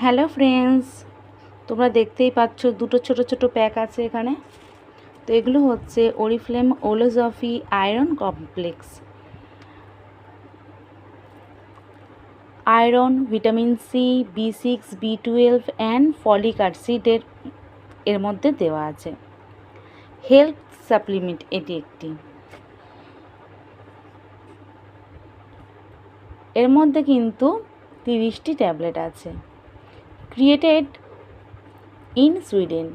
Hello friends, তোমরা দেখতেই পাচ্ছ দুটো ছোট ছোট প্যাক আছে এখানে। তো এগুলো হচ্ছে Oriflame Wellosophy iron complex. Iron, vitamin C, B6, B12 and folic অ্যাসিডের এর মধ্যে দেওয়া আছে। হেলথ সাপ্লিমেন্ট এটি একটি। এর মধ্যে কিন্তু 30টি ট্যাবলেট আছে। ক্রিয়েটেড ইন সুইডেন,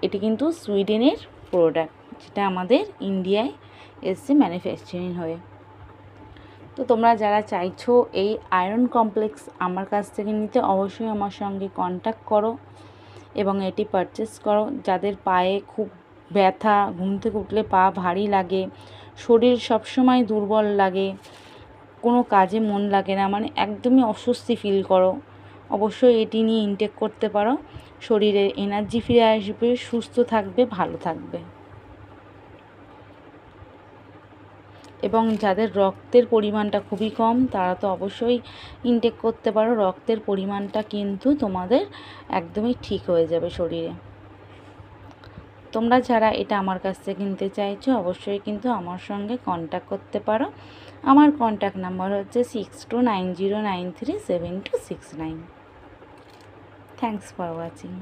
এটি কিন্তু সুইডেনের প্রোডাক্ট, যেটা আমাদের ইন্ডিয়ায় এসছে ম্যানুফ্যাকচারিং হয়ে। তো তোমরা যারা চাইছো এই আয়রন কমপ্লেক্স আমার কাছ থেকে নিতে, অবশ্যই আমার সঙ্গে কন্ট্যাক্ট করো এবং এটি পারচেস করো। যাদের পায়ে খুব ব্যথা, ঘুম থেকে উঠলে পা ভারী লাগে, শরীর সবসময় দুর্বল লাগে, কোনো কাজে মন লাগে না, মানে একদমই অস্বস্তি ফিল করো, অবশ্যই এটি নিয়ে ইনটেক করতে পারো। শরীরে এনার্জি ফিরে আসবে, সুস্থ থাকবে, ভালো থাকবে। এবং যাদের রক্তের পরিমাণটা খুবই কম, তারা তো অবশ্যই ইনটেক করতে পারো। রক্তের পরিমাণটা কিন্তু তোমাদের একদমই ঠিক হয়ে যাবে শরীরে। তোমরা যারা এটা আমার কাছ থেকে কিনতে চাইছো, অবশ্যই কিন্তু আমার সঙ্গে কন্ট্যাক্ট করতে পারো। আমার কন্ট্যাক্ট নাম্বার হচ্ছে 6290937269। Thanks for watching.